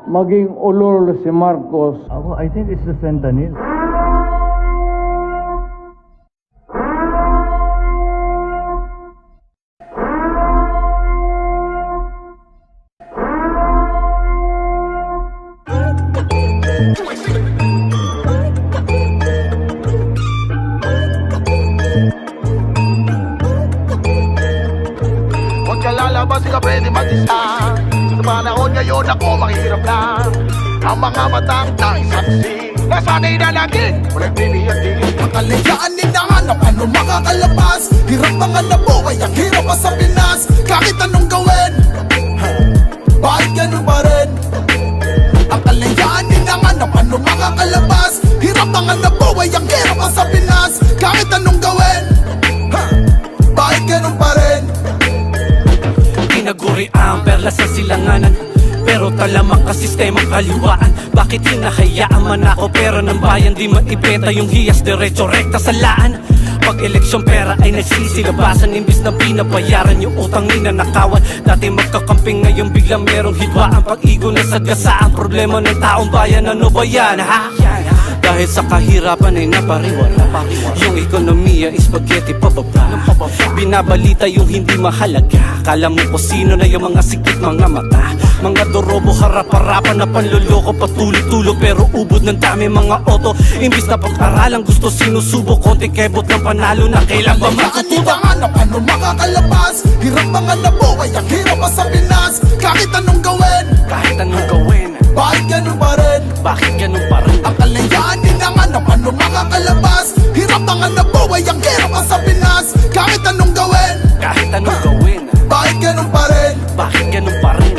maging ulol si Marcos. I think it's the fentanyl. Huwag ka lalabas, di ka pwede mag-isa. Sa panahon ngayon ako mahirap na. Ang mga matang tanging saksi nasanay na lagi, walang pili at tingin. Kalayaan hinahanap, ano makakalabas? Hirap mga nabuhay, ang hirap pa sa Pinas. Kahit anong gawin, bakit ganun pa rin? Ang kalayaan hinahanap, ano makakalabas? Hirap mga nabuhay, ang hirap pa sa Pinas. Kahit anong gawin, bakit ganun pa rin? Tinaguri ang perla sa silanganan, pero talamak ka sistemang kaliwaan. Bakit hinahayaan man ako pera ng bayan? Di maibenta yung hiyas, diretso rekta sa laan. Pag eleksyon pera ay nagsisilabasan, imbis na binabayaran yung utang ninanakawan. Dati magkakamping, ngayon biglang merong hidwaan. Pag-igo na sagasaan, problema ng taong bayan. Ano ba yan, ha? Dahil sa kahirapan ay napariwara. Yung ekonomiya is spaghetti pababa. Binabalita yung hindi mahalaga. Kala mo ko sino na yung mga sikit mga mata. Mga dorobo harap-harapan na panloloko, patuloy-tulo pero ubod ng dami mga oto. Imbis na pag-aralan gusto sinusubok, konti kebot ng panalo na kailan ba matutuwa. Hanap, ano makakalabas? Hirap mga nabuhay, ang hirap pa sa Pinas. Kahit anong gawin, Kahit anong gawin, bakit ganun pa rin? bakit ganun pa rin? Ang kalayaan hinahanap, ano makakalabas? Hirap mga nabuhay, ang hirap pa sa Pinas. Kahit anong gawin, Kahit anong gawin, bakit ganun pa rin? bakit ganun pa rin?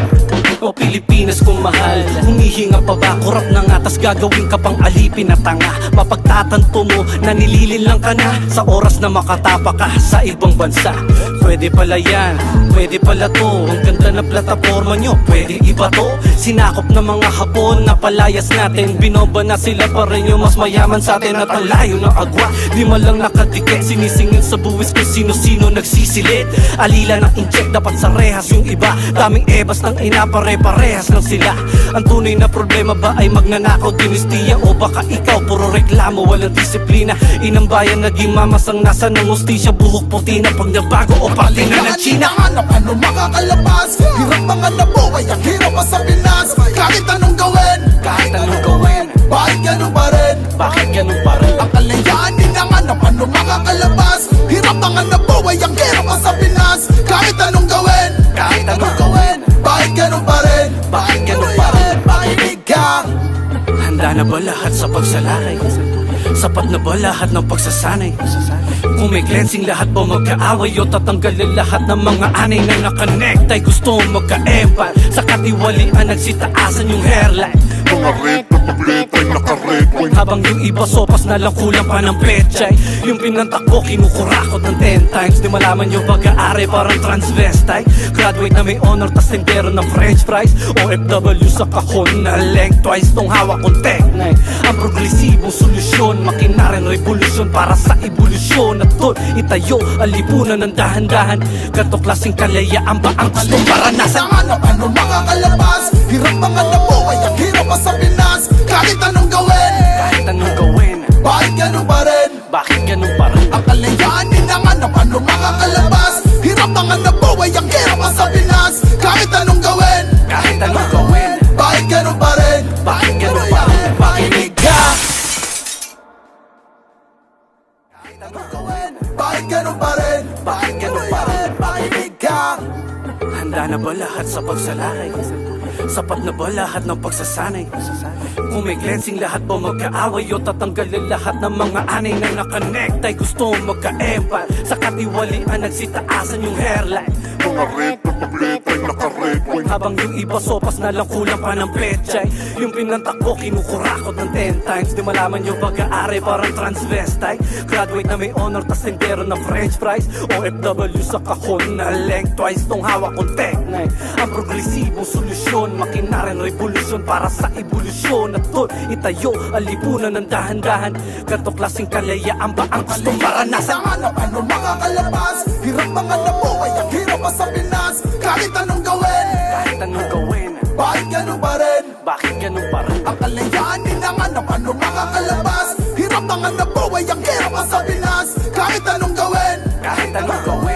O Pilipinas kung mahal, humihinga pa ba? Kurap na nga, tas gagawin ka pang alipin na tanga. Mapagtatanto mo na nilililang ka na sa oras na makatapa ka sa ibang bansa. Pwede pala yan, pwede pala to. Ang ganda na plataforma nyo, pwede iba to. Sinakop ng mga Hapon na palayas natin. Binomba na sila pa rin yung mas mayaman sa atin. At ang layo ng agwa, di man lang nakadikit. Sinisingin sa buwis kung sino-sino nagsisilid. Alila ng incheck, dapat sa rehas yung iba. Daming ebas ng inapare-parehas lang sila. Ang tunay na problema ba ay magnanakaw, dinistiya? O baka ikaw puro reklamo, walang disiplina? Inang bayan naging mamasang nasa ng ustisya. Buhok puti na pag nabago o pati na ng China. Hanap, ano makakalabas? Hirap mga nabuhay, ang hirap pa sa Pinas. Kahit anong gawin, Kahit anong gawin, bakit ganun pa rin? bakit ganun pa rin? Ang kalayaan hinahanap, ano makakalabas? Hirap mga nabuhay, ang hirap pa sa Pinas. Kahit anong gawin, Kahit anong gawin, bakit ganun pa rin? bakit ganun pa rin? Pakinig ka. Handa na ba lahat sa pagsalakay? Sapat na ba lahat ng pagsasanay? Kung may cleansing, lahat ba magkaaway o tatanggalin lahat ng mga anay na nakonect? Ay gusto mong magka-empal sa katiwalian, nagsitaasan yung hairline. Mga red na tablet ay naka-red wine. Habang yung iba sopas na lang, kulang pa ng petchay. Yung pinantak ko, kinukurakot ng 10 times. Di malaman yung pag-aari, parang transvestite. Graduate na may honor, tas tindero ng french fries. OFW sa kahon na lengthwise. Tong hawak kong teknay, ang progresibong solusyon. Makinarin revolusyon para sa evolusyon. At doon itayo ang lipunan ng dahan-dahan. Ganto klaseng kalayaan ba ang gustong maranasan? Hanap, ano makakalabas? Hirap mga nabuhay, ang hirap pa sa Pinas. Kahit anong gawin, Kahit anong gawin, bakit ganun pa rin? bakit ganun pa rin? Ang kalayaan hinahanap, ano makakalabas? Hirap mga nabuhay, ang hirap pa sa Pinas. Kahit anong gawin, Kahit anong gawin, bakit ganun pa rin? bakit ganun pa rin? Pakinig ka. Kahit anong gawin, bakit ganun pa rin? Bakit ganun pa rin? Pakinig ka. Handa na ba lahat sa pagsalakay? Sapat na ba lahat ng pagsasanay? Kung may cleansing, lahat ba magkaaway o tatanggalin lahat ng mga anay na nakonect? Ay gusto mong magka-empal sa katiwalian, nagsitaasan yung hairline. Mga red na tablet ay naka-red wine. Habang yung iba sopas na lang, kulang pa ng petchay. Yung pinantak ko, kinukurakot ng 10 times. Di malaman yung pag-aari, parang transvestite. Graduate na may honor, tas tindero ng french fries. OFW sa kahon na lengthwise. Tong hawak kong teknay, ang progresibong solusyon. Makinarin revolusyon para sa evolusyon. At doon itayo ang lipunan ng dahan-dahan. Ganto klaseng kalayaan ba ang gustong maranasan? Hanap, ano makakalabas? Hirap mga nabuhay, ang hirap pa sa Pinas. Kahit anong gawin, Kahit anong gawin, bakit ganun pa rin? bakit ganun pa rin? Ang kalayanin ang hanap, ano makakalabas? Hirap ang hanap buhay, ang hirap ang sa Pinas. Kahit anong gawin, Kahit anong gawin